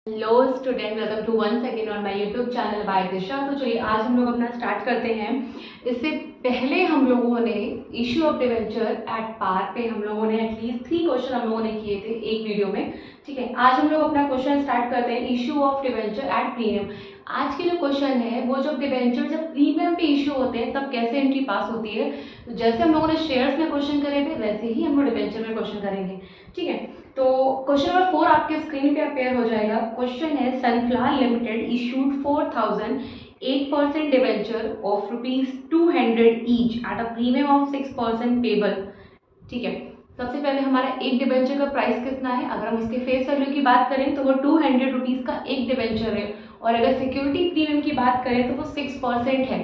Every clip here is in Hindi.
Hello student, welcome to one second on my YouTube channel by Disha. तो चलिए आज हम लोग अपना स्टार्ट करते हैं। इससे पहले हम लोगों ने issue of debenture at par पे हम लोगों ने एटलीस्ट 3 क्वेश्चन हम लोगों ने किए थे एक वीडियो में। ठीक है, आज हम लोग अपना क्वेश्चन स्टार्ट करते हैं issue of debenture at premium. आज की जो क्वेश्चन है वो जब डिवेंचर जब प्रीमियम पे इशू होते हैं तब कैसे एंट्री पास होती है। तो जैसे हम लोगों ने शेयर्स में क्वेश्चन करे थे वैसे ही हम लोग डिवेंचर में क्वेश्चन करेंगे। ठीक है, तो क्वेश्चन नंबर 4 आपके स्क्रीन पे अपेयर हो जाएगा। क्वेश्चन है sunflower limited issued 4000 8% debenture of ₹200 each at a premium of 6% payable. ठीक है, सबसे पहले हमारा एक डिवेंचर का प्राइस कितना है। अगर हम इसके फेस वैल्यू की बात करें तो वो 200 रुपीज़ का एक डिवेंचर है, और अगर सिक्योरिटी प्रीमियम की बात करें तो वो 6% है।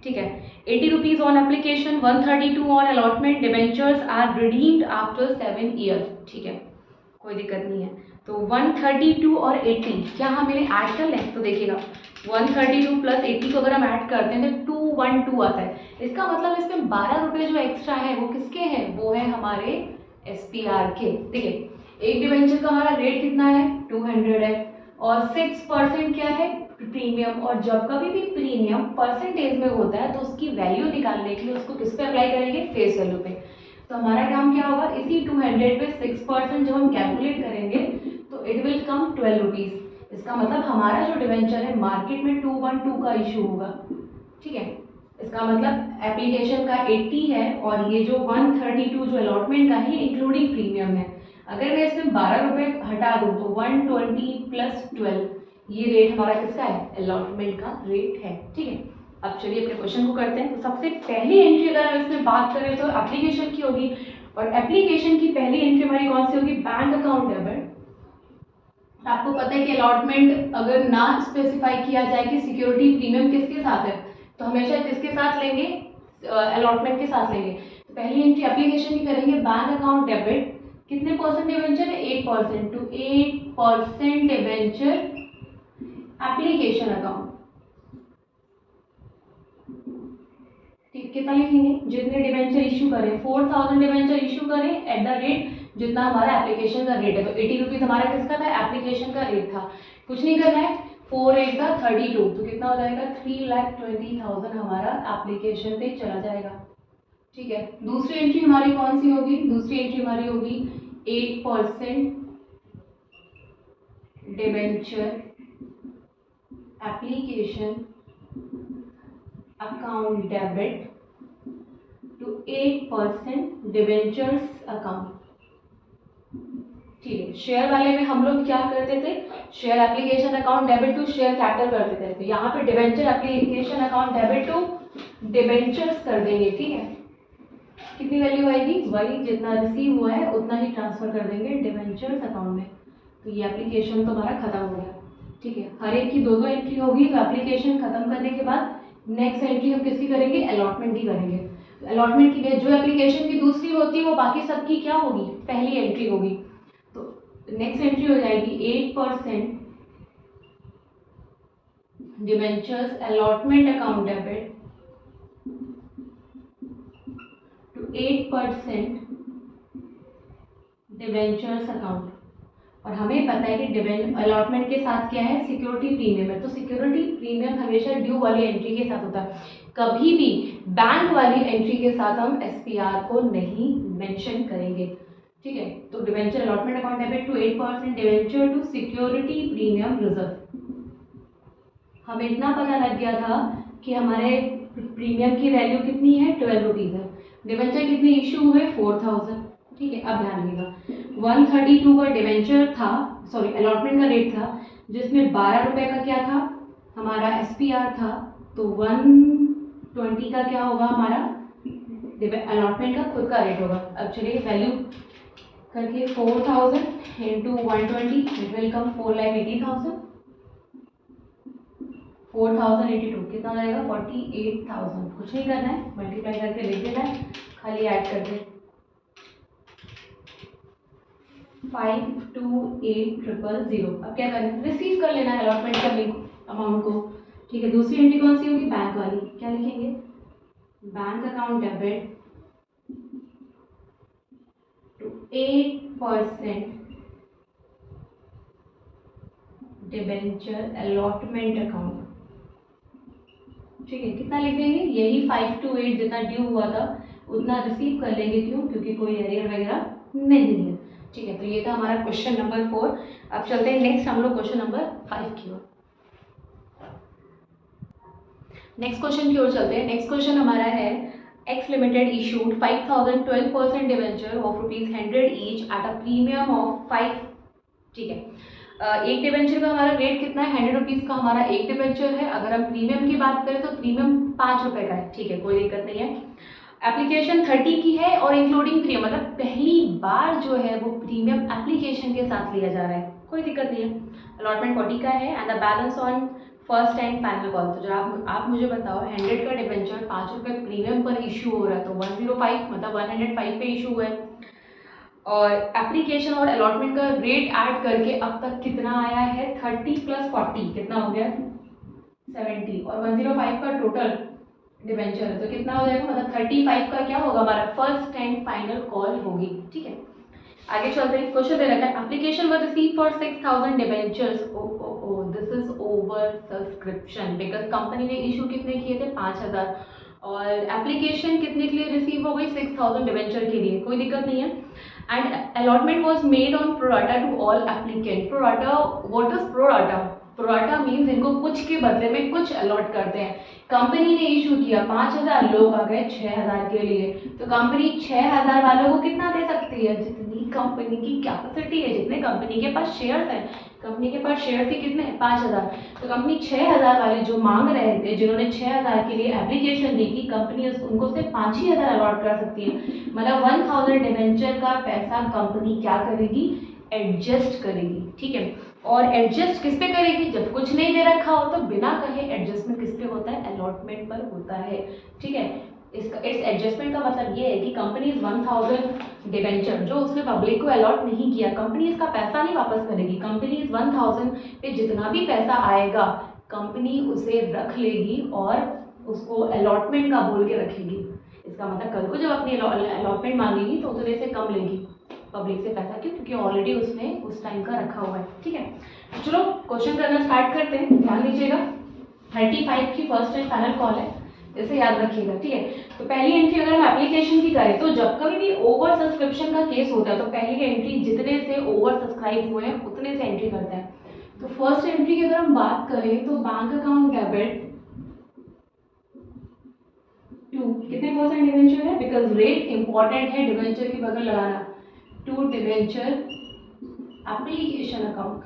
ठीक है, 80 rupees on application, 132 on allotment. Debentures are redeemed after 7 years. ठीक है, कोई दिक्कत नहीं है। तो 132 और 80 क्या हम इन्हें ऐड कर लें तो देखिएगा 132 प्लस 80 को अगर हम ऐड करते हैं तो 212 आता है। इसका मतलब इसमें 12 रुपये जो एक्स्ट्रा है वो किसके हैं, वो है हमारे SPR के। ठीक है, एक डिवेंचर का हमारा रेट कितना है 200 है, और 6% क्या है प्रीमियम। और जब कभी भी प्रीमियम परसेंटेज में होता है तो उसकी वैल्यू निकालने के लिए उसको किस पे अप्लाई करेंगे, फेस वैल्यू पे। तो हमारा काम क्या होगा, इसी 200 पे 6% जब हम कैलकुलेट करेंगे तो इट विल कम 12 रुपीज़। इसका मतलब हमारा जो डिवेंचर है मार्केट में 212 का इशू होगा। ठीक है, इसका मतलब एप्लीकेशन का 80 है और ये जो 132 जो अलॉटमेंट का है इंक्लूडिंग प्रीमियम है। अगर मैं इसमें 12 रुपये हटा दूँ तो 120 प्लस 12 ये रेट हमारा किसका है, अलॉटमेंट का रेट है। ठीक है, अब चलिए अपने क्वेश्चन को करते हैं। तो सबसे पहली एंट्री अगर हम इसमें बात करें तो एप्लीकेशन की होगी, और एप्लीकेशन की पहली एंट्री हमारी कौन सी होगी, बैंक अकाउंट डेबिट। आपको पता है कि अलॉटमेंट अगर ना स्पेसिफाई किया जाए कि सिक्योरिटी प्रीमियम किसके साथ है तो हमेशा किसके साथ लेंगे, अलॉटमेंट के साथ लेंगे। तो पहली एंट्री एप्लीकेशन की करेंगे, बैंक अकाउंट डेबिट कितने परसेंट डिवेंचर है 8% टू 8% डिवेंचर एप्लीकेशन अकाउंट। कितना लिखेंगे, जितने डिवेंचर इशू करें 4000 डिवेंचर इशू करें एट द रेट जितना हमारा एप्लीकेशन का रेट है। तो 80 रुपीज़ हमारा किसका था, एप्लीकेशन का रेट था। कुछ नहीं करना है, 4 8 का 32 तो कितना हो जाएगा 3,20,000 हमारा एप्लीकेशन पे चला जाएगा। ठीक है, दूसरी एंट्री हमारी कौन सी होगी, दूसरी एंट्री हमारी होगी 8% debenture application account debit to 8% debentures account. ठीक है, शेयर वाले में हम लोग क्या करते थे, share application account debit to share capital करते थे। तो यहाँ पे debenture application account debit to debentures कर देंगे। ठीक है, कितनी वैल्यू आएगी, वही जितना रिसीव हुआ है उतना ही ट्रांसफर कर देंगे डिवेंचर्स अकाउंट में। तो ये एप्लीकेशन तो हमारा खत्म हो गया। ठीक है, हर एक की दो दो एंट्री होगी। तो एप्लीकेशन खत्म करने के बाद नेक्स्ट एंट्री हम किसकी करेंगे, अलॉटमेंट की करेंगे। तो अलॉटमेंट की जो एप्लीकेशन की दूसरी होती है वो बाकी सबकी क्या होगी, पहली एंट्री होगी। तो नेक्स्ट एंट्री हो जाएगी 8% debentures allotment account debit to 8% debentures account. और हमें पता है कि अलॉटमेंट के साथ क्या है, सिक्योरिटी प्रीमियम है। तो सिक्योरिटी प्रीमियम हमेशा ड्यू वाली एंट्री के साथ होता है, कभी भी बैंक वाली एंट्री के साथ हम SPR को नहीं मेंशन करेंगे। ठीक है, तो debenture allotment account debit to 8% debenture to security premium reserve. हमें इतना पता लग गया था कि हमारे प्रीमियम की वैल्यू कितनी है 12 रुपीज़ है, डिवेंचर कितने इशू हुए 4000। ठीक है, अब ध्यान रखिएगा 132 का डिवेंचर था, सॉरी अलॉटमेंट का रेट था, जिसमें 12 रुपये का क्या था हमारा SPR था। तो 120 का क्या होगा हमारा अलॉटमेंट का खुद का रेट होगा। अब चलिए वैल्यू करके 4000 इंटू 120 इट विल कम 4,80,000। 4082 कितना हो जाएगा 48,000। कुछ नहीं करना है, मल्टीप्लाई करके लिख देना है, खाली ऐड कर दे 528000। अब क्या करना है, रिसीव कर लेना है अलॉटमेंट का अमाउंट को। ठीक है, दूसरी एंट्री कौन सी होगी, बैंक वाली। क्या लिखेंगे, bank account debit to 8% debenture allotment account, ठीक है, कितना लिख देंगे, यही 528 जितना ड्यू हुआ था उतना रिसीव कर लेंगे, क्यों, क्योंकि कोई एरियर वगैरह नहीं है, ठीक है। तो ये था हमारा क्वेश्चन नंबर 4। अब चलते हैं नेक्स्ट हम लोग क्वेश्चन नंबर 5 की ओर। नेक्स्ट क्वेश्चन की ओर चलते हैं। नेक्स्ट क्वेश्चन हमारा है x limited issued 5000 12% debenture of ₹100 each at a premium of 5, ठीक है। एक डिवेंचर का हमारा रेट कितना है, ₹100 का हमारा एक डिवेंचर है। अगर हम प्रीमियम की बात करें तो प्रीमियम ₹5 का है, ठीक है, कोई दिक्कत नहीं है। एप्लीकेशन 30 की है और इंक्लूडिंग प्रीमियम, मतलब पहली बार जो है वो प्रीमियम एप्लीकेशन के साथ लिया जा रहा है, कोई दिक्कत नहीं है। अलॉटमेंट 40 का है and the balance on first and final call. तो जो आप मुझे बताओ 100 का डिवेंचर ₹5 प्रीमियम पर इशू हो रहा है, तो 105 मतलब 105 पे इशू हुआ है। और एप्लीकेशन और अलॉटमेंट का रेट ऐड करके अब तक कितना आया है, 30 + 40 कितना हो गया, 70, और 105 का टोटल डिवेंचर है, तो कितना हो जाएगा, मतलब 35 का क्या होगा हमारा फर्स्ट एंड फाइनल कॉल होगी, ठीक है। आगे चलते हैं। क्वेश्चन दे रखा है application were receive for 6000 debentures, this is over subscription because company ने इशू कितने किए थे, 5000, और एप्लीकेशन कितने के लिए रिसीव हो गई, 6000 डिवेंचर के लिए, कोई दिक्कत नहीं है। And allotment was made on pro rata to all applicant. Pro rata, what is pro rata, pro rata means इनको कुछ के बदले में कुछ अलॉट करते हैं। कंपनी ने इशू किया 5000, लोग आ गए 6000 के लिए, तो कंपनी 6000 वालों को कितना दे सकती है, जितनी कंपनी की कैपेसिटी है, जितने कंपनी के पास शेयर्स हैं। कंपनी के पास शेयर ही कितने, 5000, तो कंपनी 6000 वाले जो मांग रहे थे, जिन्होंने 6000 के लिए एप्लीकेशन दी थी, कंपनी उनको सिर्फ 5 ही हज़ार अलॉट कर सकती है। मतलब 1000 डिवेंचर का पैसा कंपनी क्या करेगी, एडजस्ट करेगी, ठीक है। और एडजस्ट किस पे करेगी, जब कुछ नहीं दे रखा हो तो बिना कहे एडजस्टमेंट किस पे होता है, अलॉटमेंट पर होता है, ठीक है। इस एडजस्टमेंट का मतलब ये है कि कंपनी 1000 डिवेंचर जो उसने पब्लिक को अलॉट नहीं किया, कंपनी इसका पैसा नहीं वापस करेगी। कंपनी 1000 पे जितना भी पैसा आएगा कंपनी उसे रख लेगी और उसको अलॉटमेंट का बोल के रखेगी। इसका मतलब कल को जब अपनी अलॉटमेंट मांगेगी तो उतने से कम लेगी पब्लिक से पैसा, क्यों, क्योंकि ऑलरेडी उसने उस टाइम का रखा हुआ है, ठीक है। तो चलो क्वेश्चन करना स्टार्ट करते हैं। ध्यान दीजिएगा 35 की फर्स्ट एंड फाइनल कॉल है, इसे याद रखिएगा, ठीक है। तो पहली एंट्री अगर हम एप्लीकेशन की करें तो जब कभी भी ओवर सब्सक्रिप्शन का केस होता है तो पहली एंट्री जितने से ओवर सब्सक्राइब हुए हैं उतने से एंट्री करते हैं। तो फर्स्ट एंट्री की अगर हम बात करें तो बैंक अकाउंट डेबिट टू कितने परसेंट डिवेंचर है, बिकॉज रेट इंपॉर्टेंट है डिवेंचर की बगल लगाना, टू डिवेंचर एप्लीकेशन अकाउंट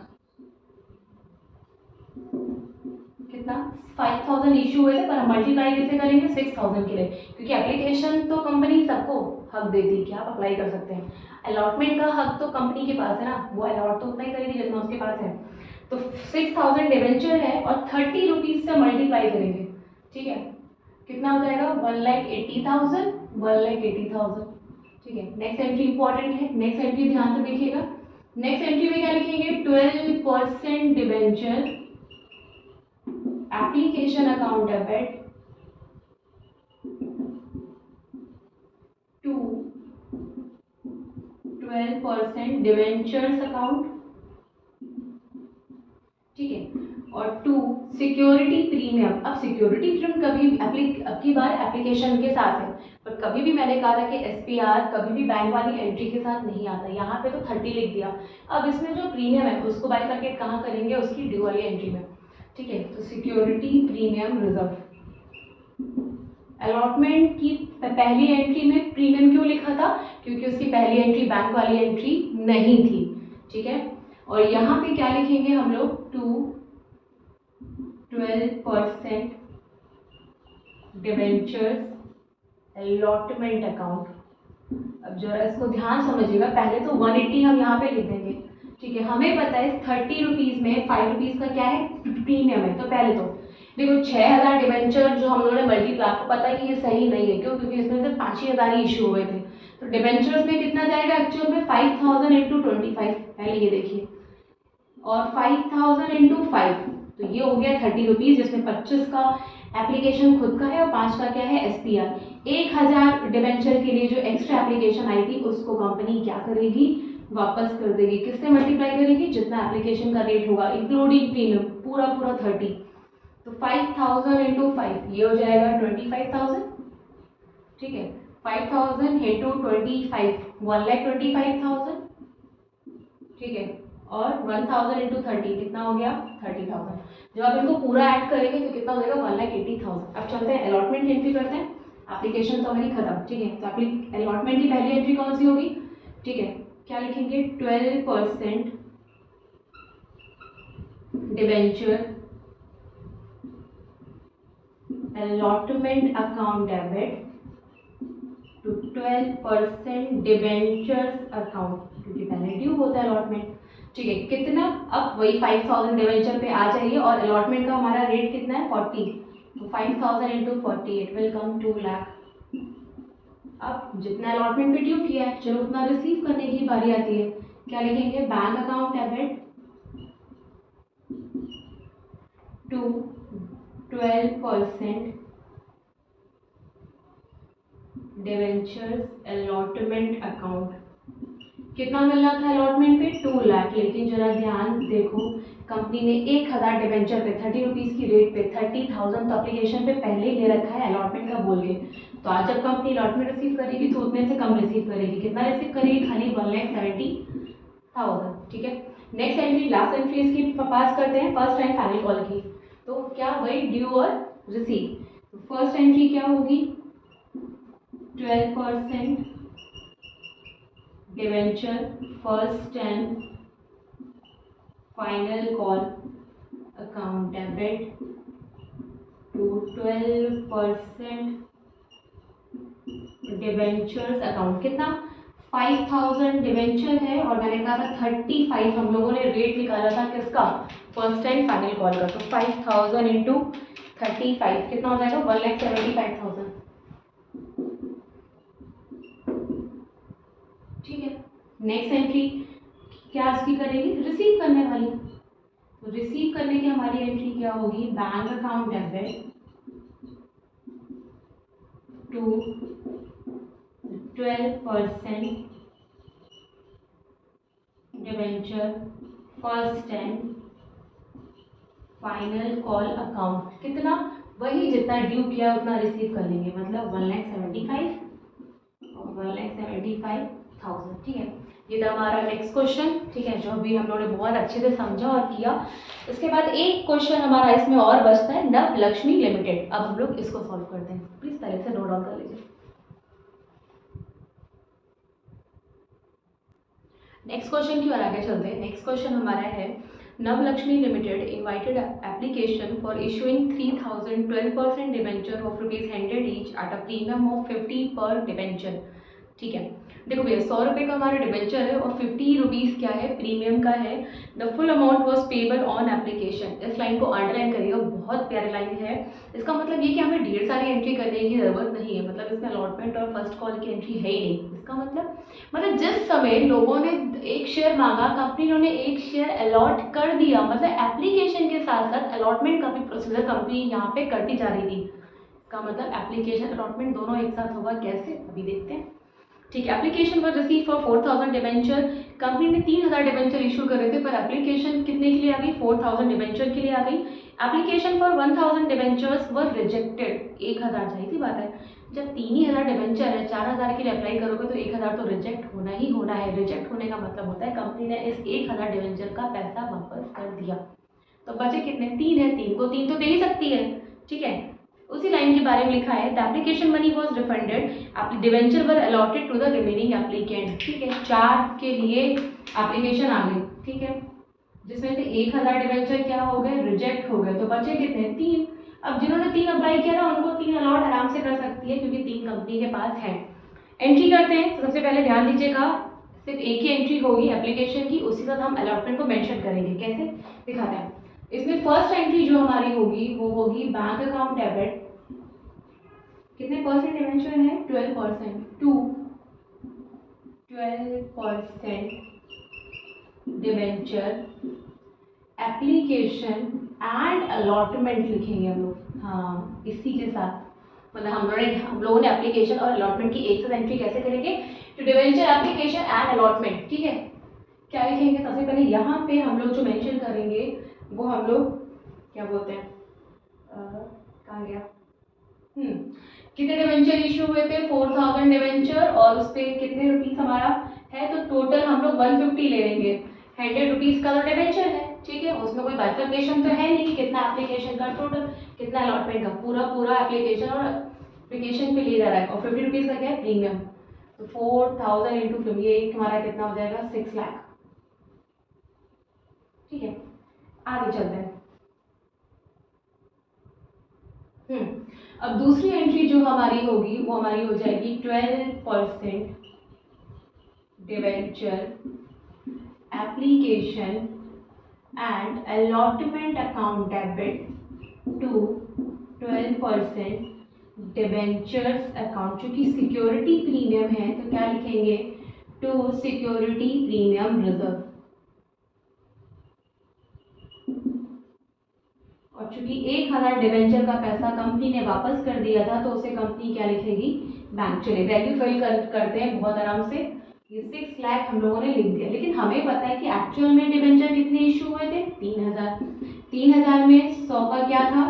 कितना 5000 इशू हुए थे, पर हम मल्टीप्लाई कैसे करेंगे 6000 के लिए, क्योंकि एप्लीकेशन तो कंपनी सबको हक देती है कि आप अप्लाई कर सकते हैं। अलॉटमेंट का हक तो कंपनी के पास है ना, वो अलॉट तो उतना ही करेगी जितना उसके पास है। तो 6000 डिवेंचर है और 30 रुपीज से मल्टीप्लाई करेंगे, ठीक है, कितना हो जाएगा 1,80,000, 1,80,000, ठीक है। नेक्स्ट एंट्री इंपॉर्टेंट है, नेक्स्ट एंट्री ध्यान से देखिएगा। नेक्स्ट एंट्री में क्या लिखेंगे, 12% debenture application account debit to 12% debentures account, ठीक है, और टू सिक्योरिटी प्रीमियम। अब सिक्योरिटी प्रीमियम कभी अब की बार एप्लीकेशन के साथ है, पर कभी भी मैंने कहा था कि एसपीआर कभी भी बैंक वाली एंट्री के साथ नहीं आता, यहाँ पे तो 30 लिख दिया। अब इसमें जो प्रीमियम है उसको बाइफरकेट कहाँ करेंगे, उसकी ड्यू वाली एंट्री में, ठीक है। तो सिक्योरिटी प्रीमियम रिजर्व, अलॉटमेंट की पहली एंट्री में प्रीमियम क्यों लिखा था, क्योंकि उसकी पहली एंट्री बैंक वाली एंट्री नहीं थी, ठीक है। और यहाँ पे क्या लिखेंगे हम लोग, टू 12% डिवेंचर्स अलॉटमेंट अकाउंट। अब जरा इसको ध्यान समझिएगा, पहले तो 180 हम यहाँ पे लिख देंगे, ठीक है। हमें पता है 30 रुपीज में 5 रुपीज का क्या है, प्रीमियम है। तो पहले तो देखो 6000 डिवेंचर जो हम लोगों ने मल्टीप्लाई, आपको पता है कि ये सही नहीं है, क्यों, क्योंकि इसमें सिर्फ 5,000 ही इशू हुए थे। तो डिवेंचर्स में कितना जाएगा एक्चुअल में 5000 इंटू 25, पहले ये देखिए, और 5000 इंटू 5, तो ये हो गया 30 रुपीज, जिसमें 25 का एप्लीकेशन खुद का है और 5 का क्या है एसपीआर। 1000 डिवेंचर के लिए जो एक्स्ट्रा एप्लीकेशन आई थी उसको कंपनी क्या करेगी, वापस कर देगी, किससे मल्टीप्लाई करेगी, जितना एप्लीकेशन का रेट होगा इंक्लूडिंग प्रीमियम, पूरा पूरा 30। तो 5000 इंटू 5 ये हो जाएगा 25,000, ठीक है। 5000 इंटू 25 1,25,000, ठीक है। और 1000 इंटू 30 कितना हो गया 30,000। जब आप इनको पूरा ऐड करेंगे तो कितना हो जाएगा 1,80,000। अब चलते हैं अलॉटमेंट की एंट्री करते हैं। एप्लीकेशन तो हमारी खत्म, ठीक है। तो अलॉटमेंट की पहली एंट्री कौन सी होगी, ठीक है, क्या लिखेंगे, 12% debenture allotment account debit to 12% debentures account, क्योंकि पहले ड्यू होता है अलॉटमेंट, ठीक है। कितना, अब वही 5000 डिबेंचर पे आ जाइए और अलॉटमेंट का हमारा रेट कितना है 40, तो 5000 into 40 it will come 2 lakh. अब जितना अलॉटमेंट पे ड्यू किया है, चलो उतना रिसीव करने की बारी आती है। क्या लिखेंगे, bank account debit to 12% debentures allotment account. कितना मिलना था अलॉटमेंट पे 2 लाख, लेकिन जरा ध्यान देखो, कंपनी ने 1000 डिबेंचर पे 30 रुपीज़ की रेट पे 30,000 तो एप्लीकेशन पे पहले ही ले रखा है अलॉटमेंट का बोल के। तो आज जब कंपनी अलॉटमेंट रिसीव करेगी तो उतने से कम रिसीव करेगी, कितना रिसीव करेगी, खाली 1,70,000, ठीक है। नेक्स्ट एंट्री, लास्ट एंट्री इसकी पास करते हैं, फर्स्ट टाइम फाइनल कॉल की। तो क्या वही ड्यू और रिसीव, तो फर्स्ट एंट्री क्या होगी, 12% debenture first and final call account debit to 12% debentures account. कितना, 5000 डिबेंचर है और मैंने कहा था 35 हम लोगों ने रेट निकाला था किसका, फर्स्ट एंड फाइनल कॉल का। तो 5000 इंटू 35 कितना हो जाएगा 1,75,000, ठीक है। नेक्स्ट एंट्री क्या इसकी करेगी, रिसीव करने वाली। तो रिसीव करने की हमारी एंट्री क्या होगी, bank account debit to 12% debenture first and final call account. कितना, वही जितना ड्यू किया उतना रिसीव कर लेंगे, मतलब 1,75,000 और 1,75,000, ठीक है। ये था हमारा नेक्स्ट क्वेश्चन, ठीक है, जो अभी हम लोगों ने बहुत अच्छे से समझा और किया। इसके बाद एक क्वेश्चन हमारा इसमें और बचता है, नवलक्ष्मी लिमिटेड। अब हम लोग इसको सॉल्व करते हैं, प्लीज पहले से नोट डाउन कर लीजिए। नेक्स्ट क्वेश्चन की ओर आगे चलते हैं। नेक्स्ट क्वेश्चन हमारा है, Navlakshmi limited invited application for issuing 3000 12% debenture of ₹100 each at a premium of 50 per debenture, ठीक है। देखो भैया 100 रुपये का हमारा डिबेंचर है और 50 रुपीज़ क्या है, प्रीमियम का है। The full amount was payable on application. इस लाइन को अंडरलाइन करिएगा, बहुत प्यारी लाइन है। इसका मतलब ये कि हमें ढेर सारी एंट्री करने की ज़रूरत नहीं है, मतलब इसमें अलॉटमेंट और फर्स्ट कॉल की एंट्री है ही नहीं। इसका मतलब जिस समय लोगों ने एक शेयर मांगा, कंपनी ने एक शेयर अलॉट कर दिया, मतलब एप्लीकेशन के साथ साथ अलॉटमेंट का भी प्रोसीजर कंपनी यहाँ पे करती जा रही थी। इसका मतलब एप्लीकेशन अलॉटमेंट दोनों एक साथ होगा, कैसे अभी देखते हैं, ठीक है। Application for receive for 4000 debenture, company ने 3000 डिबेंचर इशू करे थे, पर एप्लीकेशन कितने के लिए आ गई, 4000 डिबेंचर के लिए आ गई। Application for 1000 debentures were rejected, 1000 जाहिर सी बात है, जब 3000 डिबेंचर है 4000 के लिए अप्लाई करोगे तो 1000 तो रिजेक्ट होना ही होना है। रिजेक्ट होने का मतलब होता है कंपनी ने इस 1000 डिबेंचर का पैसा वापस कर दिया। तो बचे कितने, 3 है, 3 को 3 तो दे ही सकती है, ठीक है। उसी लाइन के बारे में लिखा है, the application money was refunded, debenture were allotted to the remaining applicant, ठीक है। 4 के लिए एप्लीकेशन आ गई, ठीक है, जिसमें से 1000 डिबेंचर क्या हो गए, रिजेक्ट हो गए, तो बचे कितने, 3। अब जिन्होंने 3 अप्लाई किया ना उनको 3 अलॉट आराम से कर सकती है, क्योंकि 3 कंपनी के पास है। एंट्री करते हैं, तो सबसे पहले ध्यान दीजिएगा, सिर्फ एक ही एंट्री होगी एप्लीकेशन की, उसी साथ हम अलॉटमेंट को मेंशन करेंगे। कैसे दिखाते हैं, इसमें फर्स्ट एंट्री जो हमारी होगी वो होगी बैंक अकाउंट डेबिट, कितने परसेंट डिबेंचर है, 12%, to 12% debenture application and allotment लिखेंगे हम लोग, हाँ इसी के साथ, मतलब हम लोगों ने एप्लीकेशन और अलॉटमेंट की एक साथ एंट्री कैसे करेंगे, तो डिबेंचर एप्लीकेशन एंड अलॉटमेंट, ठीक है। क्या लिखेंगे? सबसे पहले यहाँ पे हम लोग जो मेंशन करेंगे वो हम लोग क्या बोलते हैं, कहाँ गया, कितने डिवेंचर इशू हुए थे? 4000 डिवेंचर, और उस पर कितने रुपीस हमारा है? तो टोटल हम लोग 150 ले लेंगे। 100 रुपीज़ का तो डिवेंचर है, ठीक है, उसमें कोई बाइफर्केशन तो है नहीं कि कितना एप्लीकेशन का टोटल, कितना अलॉटमेंट का, पूरा एप्लीकेशन और एप्लीकेशन पे ले जा रहा है। और 50 रुपीज़ का क्या है? प्रीमियम। तो 4000 इंटू 50, ये हमारा कितना हो जाएगा? 6 लाख। ठीक है, आगे चलते हैं। अब दूसरी एंट्री जो हमारी होगी वो हमारी हो जाएगी 12% debenture application and allotment account debit to 12% debentures account. चूंकि सिक्योरिटी प्रीमियम है तो क्या लिखेंगे? To security premium reserve. और चूंकि 1000 डिवेंचर का पैसा कंपनी ने वापस कर दिया था तो उसे कंपनी क्या लिखेगी? बैंक। चले वैल्यू फिल करते हैं बहुत आराम से। ये 6 लाख हम लोगों ने लिख दिया, लेकिन हमें पता है कि एक्चुअल में डिवेंचर कितने इशू हुए थे? 3000। 3000 में 100 का क्या था?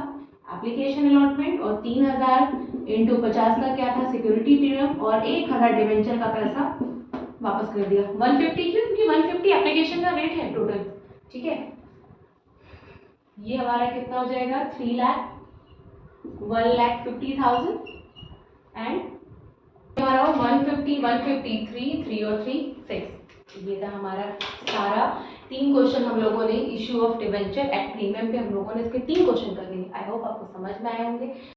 एप्लीकेशन अलॉटमेंट, और 3000 इंटू 50 का क्या था? सिक्योरिटी प्रीमियम, और 1000 डिवेंचर का पैसा वापस कर दिया। 150 क्यों? क्योंकि 150 एप्लीकेशन का रेट है टोटल। ठीक है, ये हमारा कितना हो जाएगा? 3 लाख 1,50,000 एंड हमारा 150 153 3 और 3 6। ये था हमारा सारा 3 क्वेश्चन हम लोगों ने issue of debenture at premium पे हम लोगों ने इसके 3 क्वेश्चन कर लिए। आई होप आपको समझ में आए होंगे।